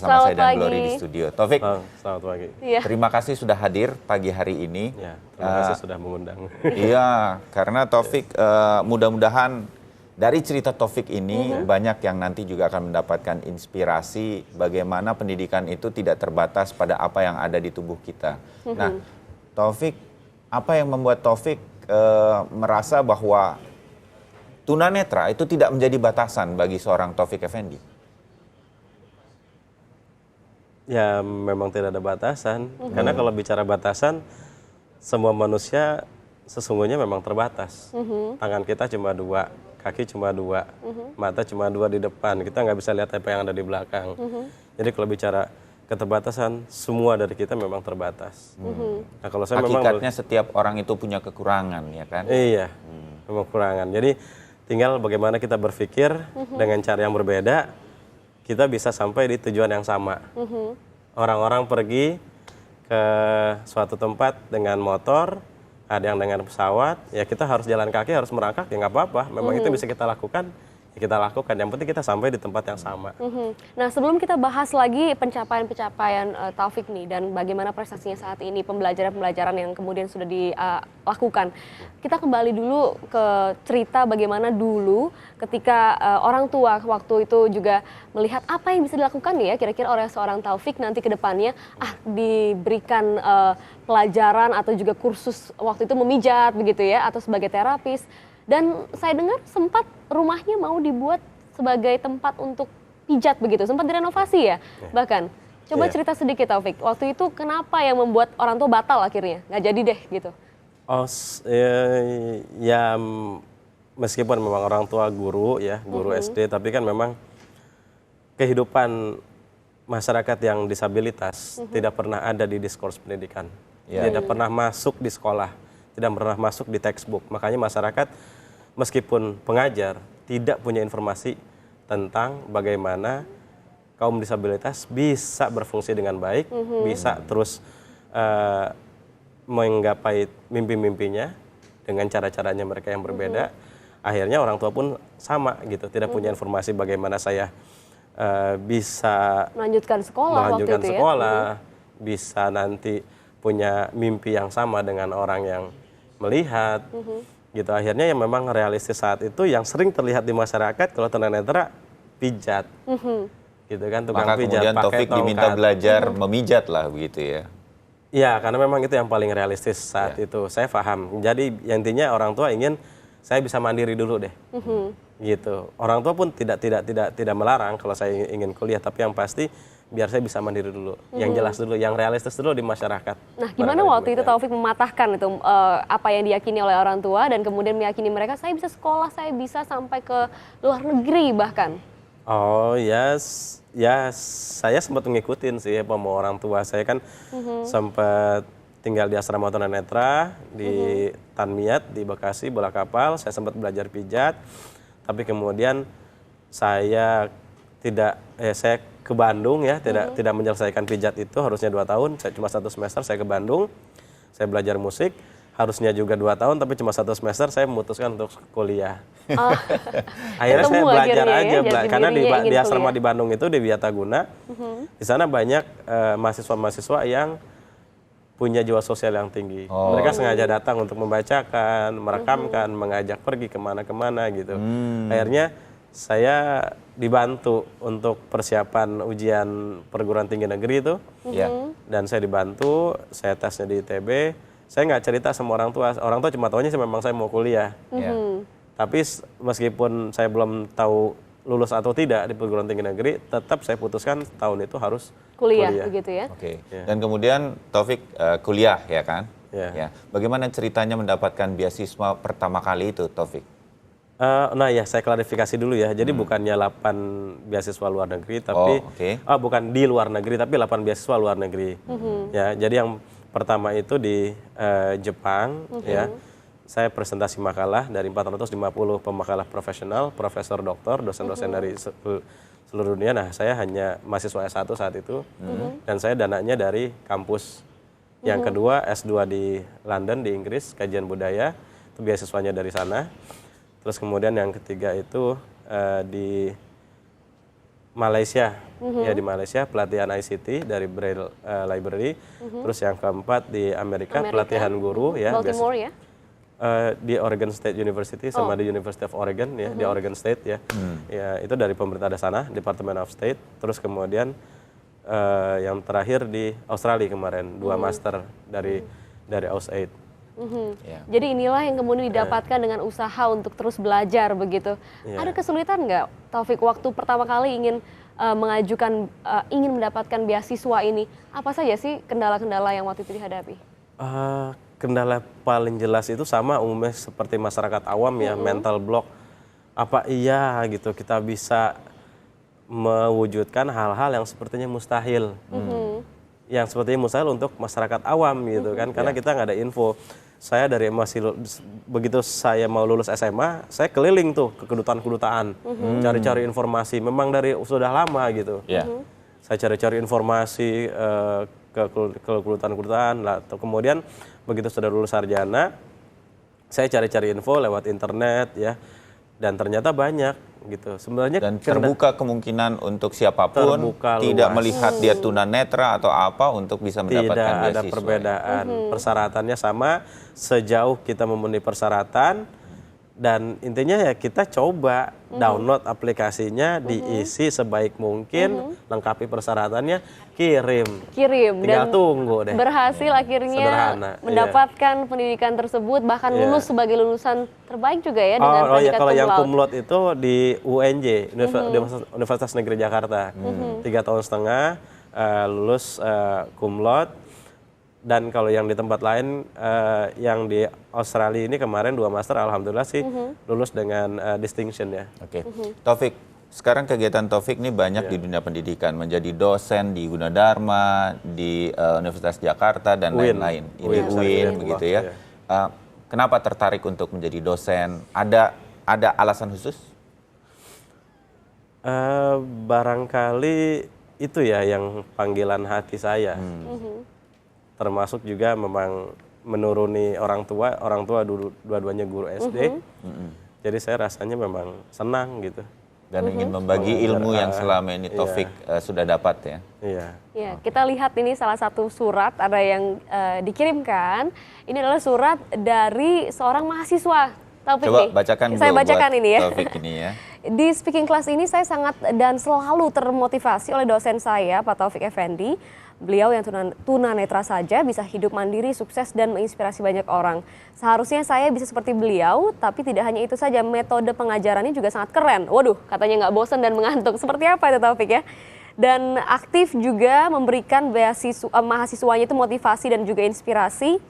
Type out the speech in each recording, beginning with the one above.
bersama Selamat saya dan pagi. Glory di studio. Taufik, Selamat pagi. Iya. terima kasih sudah hadir pagi hari ini. Ya, terima kasih sudah mengundang. Iya, karena Taufik mudah-mudahan dari cerita Taufik ini banyak yang nanti juga akan mendapatkan inspirasi bagaimana pendidikan itu tidak terbatas pada apa yang ada di tubuh kita. Nah, Taufik, apa yang membuat Taufik merasa bahwa tunanetra itu tidak menjadi batasan bagi seorang Taufik Effendi? Ya, memang tidak ada batasan. Karena kalau bicara batasan, semua manusia sesungguhnya memang terbatas. Tangan kita cuma dua, kaki cuma dua, mata cuma dua di depan. Kita nggak bisa lihat apa yang ada di belakang. Jadi kalau bicara keterbatasan, semua dari kita memang terbatas. Nah, kalau saya Hakikatnya setiap orang itu punya kekurangan, ya kan? Iya, memang kekurangan. Jadi tinggal bagaimana kita berpikir dengan cara yang berbeda, kita bisa sampai di tujuan yang sama. Orang-orang pergi ke suatu tempat dengan motor, ada yang dengan pesawat, ya kita harus jalan kaki, harus merangkak, ya nggak apa-apa. Memang itu bisa kita lakukan, ya kita lakukan. Yang penting kita sampai di tempat yang sama. Nah, sebelum kita bahas lagi pencapaian-pencapaian Taufik nih dan bagaimana prestasinya saat ini, pembelajaran-pembelajaran yang kemudian sudah dilakukan, kita kembali dulu ke cerita bagaimana dulu ketika orang tua waktu itu juga melihat apa yang bisa dilakukan nih ya kira-kira oleh seorang Taufik nanti ke depannya, diberikan pelajaran atau juga kursus waktu itu memijat begitu ya, atau sebagai terapis. Dan saya dengar sempat rumahnya mau dibuat sebagai tempat untuk pijat begitu, sempat direnovasi ya bahkan. Coba cerita sedikit Taufik, waktu itu kenapa yang membuat orang tua batal akhirnya, nggak jadi deh gitu? Oh, ya meskipun memang orang tua guru ya, guru SD, tapi kan memang kehidupan masyarakat yang disabilitas tidak pernah ada di diskurs pendidikan. Tidak pernah masuk di sekolah, tidak pernah masuk di textbook. Makanya masyarakat meskipun pengajar tidak punya informasi tentang bagaimana kaum disabilitas bisa berfungsi dengan baik, bisa terus menggapai mimpi-mimpinya dengan cara-caranya mereka yang berbeda. Akhirnya orang tua pun sama gitu, tidak punya informasi bagaimana saya bisa Melanjutkan sekolah waktu itu ya? Bisa nanti punya mimpi yang sama dengan orang yang melihat. Gitu, akhirnya yang memang realistis saat itu yang sering terlihat di masyarakat kalau tunanetra pijat. Gitu kan, tukang Maka pijat kemudian pakai Taufik diminta tongkat. belajar memijat lah begitu ya. Iya, karena memang itu yang paling realistis saat itu. Saya paham. Jadi intinya orang tua ingin saya bisa mandiri dulu deh. Gitu. Orang tua pun tidak melarang kalau saya ingin kuliah, tapi yang pasti biar saya bisa mandiri dulu. Yang jelas dulu, yang realistis dulu di masyarakat. Nah, gimana waktu itu Taufik mematahkan itu apa yang diyakini oleh orang tua dan kemudian meyakini mereka saya bisa sekolah, saya bisa sampai ke luar negeri bahkan? Oh ya, saya sempat ngikutin sih apa mau orang tua. Saya kan sempat tinggal di asrama tunanetra di Tanmiat di Bekasi, bola kapal. Saya sempat belajar pijat, tapi kemudian saya saya ke Bandung ya, tidak menyelesaikan pijat itu, harusnya 2 tahun. Saya cuma 1 semester, saya ke Bandung, saya belajar musik. Harusnya juga 2 tahun, tapi cuma 1 semester saya memutuskan untuk kuliah. Akhirnya saya belajar aja, karena di asrama di Bandung itu di Wiataguna, di sana banyak mahasiswa-mahasiswa yang punya jiwa sosial yang tinggi. Mereka sengaja datang untuk membacakan, merekamkan, mengajak pergi kemana-kemana gitu. Akhirnya saya dibantu untuk persiapan ujian perguruan tinggi negeri itu, dan saya dibantu, saya tesnya di ITB. Saya nggak cerita sama orang tua cuma tahunya memang saya mau kuliah. Tapi meskipun saya belum tahu lulus atau tidak di perguruan tinggi negeri, tetap saya putuskan tahun itu harus kuliah. Begitu ya? Oke. Dan kemudian Taufik kuliah ya kan? Ya. Bagaimana ceritanya mendapatkan beasiswa pertama kali itu Taufik? Nah ya, saya klarifikasi dulu ya. Jadi bukannya 8 beasiswa luar negeri, tapi bukan di luar negeri, tapi 8 beasiswa luar negeri. Ya, jadi yang pertama itu di Jepang, ya. Saya presentasi makalah dari 450 pemakalah profesional, profesor, doktor, dosen-dosen dari seluruh dunia. Nah, saya hanya mahasiswa S1 saat itu, dan saya dananya dari kampus. Yang kedua S2 di London di Inggris, kajian budaya, itu beasiswanya dari sana. Terus kemudian yang ketiga itu di Malaysia, ya di Malaysia pelatihan ICT dari Braille Library. Terus yang keempat di Amerika pelatihan guru ya. Baltimore ya? Di Oregon State University sama di University of Oregon ya, di Oregon State ya. Ya itu dari pemerintah ada sana, Department of State. Terus kemudian yang terakhir di Australia kemarin 2 master dari AusAid. Jadi inilah yang kemudian didapatkan dengan usaha untuk terus belajar begitu. Ada kesulitan nggak, Taufik, waktu pertama kali ingin ingin mendapatkan beasiswa ini? Apa saja sih kendala-kendala yang waktu itu dihadapi? Kendala paling jelas itu sama umumnya seperti masyarakat awam ya, mental block. Apa iya gitu kita bisa mewujudkan hal-hal yang sepertinya mustahil. Yang sepertinya mustahil untuk masyarakat awam gitu kan, karena kita nggak ada info. Saya dari begitu saya mau lulus SMA, saya keliling tuh ke kedutaan-kedutaan, cari-cari informasi. Memang dari sudah lama gitu. Saya cari-cari informasi ke kedutaan-kedutaan. Kemudian begitu sudah lulus sarjana, saya cari-cari info lewat internet ya, dan ternyata banyak gitu. Sebenarnya dan terbuka kemungkinan untuk siapapun tidak melihat dia tunanetra atau apa untuk bisa mendapatkan beasiswa. Tidak ada perbedaan. Persyaratannya sama sejauh kita memenuhi persyaratan, dan intinya ya kita coba download aplikasinya, diisi sebaik mungkin, lengkapi persyaratannya, kirim. Tinggal Dan tunggu deh. berhasil akhirnya Sederhana, mendapatkan pendidikan tersebut, bahkan lulus sebagai lulusan terbaik juga ya dengan predikat kalau yang cum cum laude itu di UNJ, Universitas Negeri Jakarta, 3,5 tahun lulus cum laude. Dan kalau yang di tempat lain, yang di Australia ini kemarin 2 master, alhamdulillah sih lulus dengan distinction ya. Oke, Taufik, sekarang kegiatan Taufik ini banyak di dunia pendidikan, menjadi dosen di Gunadarma, di Universitas Jakarta dan lain-lain. Ini UIN begitu ya. Kenapa tertarik untuk menjadi dosen? Ada alasan khusus? Barangkali itu ya yang panggilan hati saya. Termasuk juga memang menuruni orang tua dua-duanya guru SD. Jadi saya rasanya memang senang gitu. Dan ingin membagi ilmu yang selama ini Taufik sudah dapat ya. Ya, kita lihat ini salah satu surat ada yang dikirimkan. Ini adalah surat dari seorang mahasiswa. Taufik Coba nih. bacakan Saya bacakan ini ya. Taufik ini ya. Di speaking class ini saya sangat dan selalu termotivasi oleh dosen saya, Pak Taufik Effendi. Beliau yang tunanetra saja bisa hidup mandiri, sukses, dan menginspirasi banyak orang. Seharusnya saya bisa seperti beliau, tapi tidak hanya itu saja, metode pengajarannya juga sangat keren. Waduh, katanya nggak bosan dan mengantuk. Seperti apa itu Taufik ya? Dan aktif juga memberikan mahasiswanya itu motivasi dan juga inspirasi.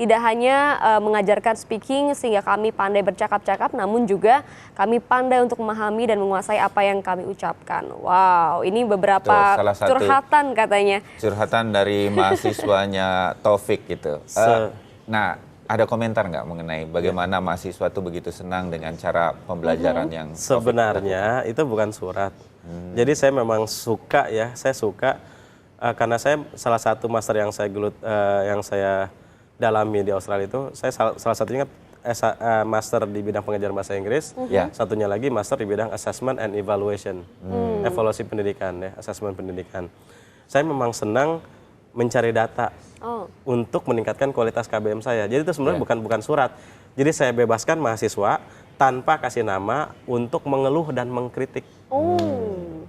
Tidak hanya mengajarkan speaking sehingga kami pandai bercakap-cakap, namun juga kami pandai untuk memahami dan menguasai apa yang kami ucapkan. Wow, ini beberapa curhatan katanya. Curhatan dari mahasiswanya Taufik gitu. Nah, ada komentar nggak mengenai bagaimana mahasiswa itu begitu senang dengan cara pembelajaran yang sebenarnya itu bukan surat. Jadi saya memang suka ya, saya suka karena saya salah satu master yang saya dalami di Australia itu, saya salah satunya master di bidang pengajaran bahasa Inggris, satunya lagi master di bidang assessment and evaluation, evaluasi pendidikan ya, assessment pendidikan. Saya memang senang mencari data untuk meningkatkan kualitas KBM saya. Jadi itu sebenarnya bukan surat. Jadi saya bebaskan mahasiswa tanpa kasih nama untuk mengeluh dan mengkritik.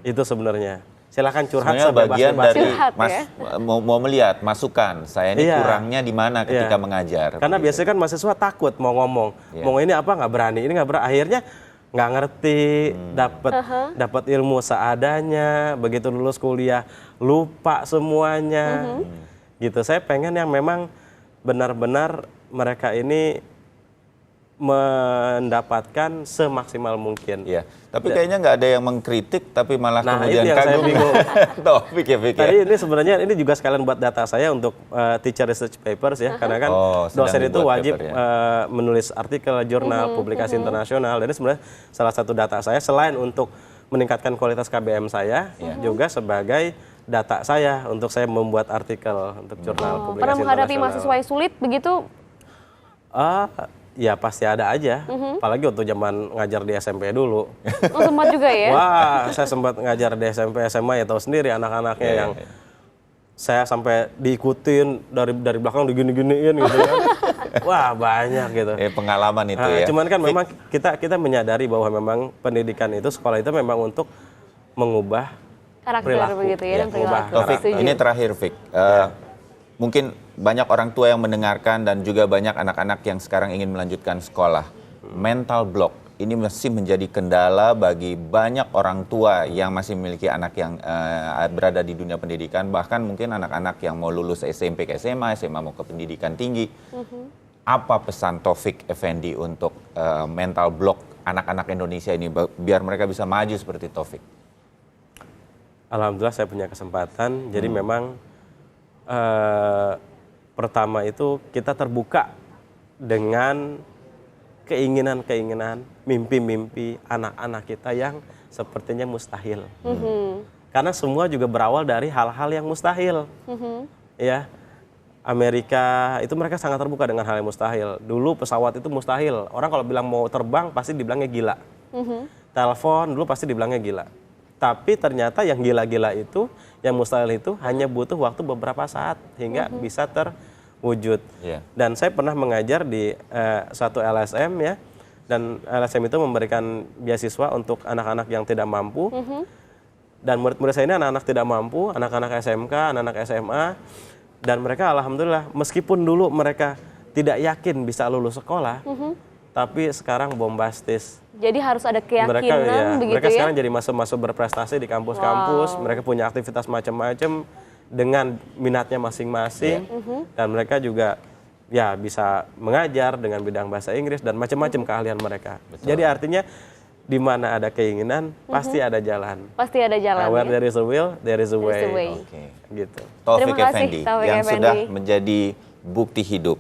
Itu sebenarnya. Silakan curhat bagian dari ya? mau melihat masukan saya ini kurangnya di mana ketika mengajar. Karena biasanya kan mahasiswa takut mau ngomong, mau ini apa nggak berani, ini nggak berani, akhirnya nggak ngerti, dapat ilmu seadanya, begitu lulus kuliah lupa semuanya, gitu. Saya pengen yang memang benar-benar mereka ini mendapatkan semaksimal mungkin. Ya, tapi kayaknya nggak ada yang mengkritik, tapi malah kemudian ini yang saya bingung. Taufik ya. Tadi ini sebenarnya ini juga sekalian buat data saya untuk teacher research papers ya, karena kan dosen itu wajib menulis artikel, jurnal, publikasi internasional. Dan ini sebenarnya salah satu data saya selain untuk meningkatkan kualitas KBM saya, juga sebagai data saya untuk saya membuat artikel untuk jurnal publikasi internasional. Pernah menghadapi mahasiswa yang sulit begitu? Ya pasti ada aja, apalagi waktu zaman ngajar di SMP dulu. Oh, sempat juga ya? Wah, saya sempat ngajar di SMP SMA, ya tahu sendiri anak-anaknya yang saya sampai diikutin dari belakang digini-giniin gitu kan. Wah, banyak gitu. Pengalaman itu ya. Cuman kan memang kita menyadari bahwa memang pendidikan itu, sekolah itu memang untuk mengubah Karakter perilaku. begitu ya, dan perilaku. Taufik, Setuju. ini terakhir Fik. Mungkin banyak orang tua yang mendengarkan dan juga banyak anak-anak yang sekarang ingin melanjutkan sekolah. Mental block ini masih menjadi kendala bagi banyak orang tua yang masih memiliki anak yang berada di dunia pendidikan. Bahkan mungkin anak-anak yang mau lulus SMP ke SMA, SMA mau ke pendidikan tinggi. Apa pesan Taufik Effendi untuk mental block anak-anak Indonesia ini biar mereka bisa maju seperti Taufik? Alhamdulillah saya punya kesempatan. Jadi memang pertama itu kita terbuka dengan keinginan-keinginan, mimpi-mimpi anak-anak kita yang sepertinya mustahil. Karena semua juga berawal dari hal-hal yang mustahil. Ya, Amerika itu mereka sangat terbuka dengan hal yang mustahil. Dulu pesawat itu mustahil. Orang kalau bilang mau terbang pasti dibilangnya gila. Telepon dulu pasti dibilangnya gila. Tapi ternyata yang gila-gila itu, yang mustahil itu hanya butuh waktu beberapa saat hingga bisa terwujud. Dan saya pernah mengajar di satu LSM ya, dan LSM itu memberikan beasiswa untuk anak-anak yang tidak mampu. Dan murid-murid saya ini anak-anak tidak mampu, anak-anak SMK, anak-anak SMA, dan mereka alhamdulillah meskipun dulu mereka tidak yakin bisa lulus sekolah, tapi sekarang bombastis. Jadi harus ada keyakinan begitu mereka ya? sekarang jadi masuk berprestasi di kampus-kampus, mereka punya aktivitas macam-macam dengan minatnya masing-masing, dan mereka juga ya bisa mengajar dengan bidang bahasa Inggris dan macam-macam keahlian mereka. Jadi artinya di mana ada keinginan pasti ada jalan. Pasti ada jalan. Where Ya? there is a will, there is a way. Oke. Gitu. Taufik Terima kasih, Effendi Taufik yang Effendi. sudah menjadi bukti hidup.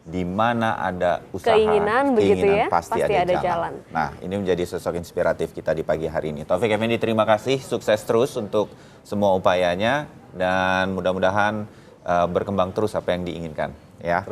Di mana ada usaha, Keinginan begitu ya, pasti ada jalan. Nah, ini menjadi sosok inspiratif kita di pagi hari ini. Taufik Effendi, terima kasih, sukses terus untuk semua upayanya dan mudah-mudahan berkembang terus apa yang diinginkan. Ya.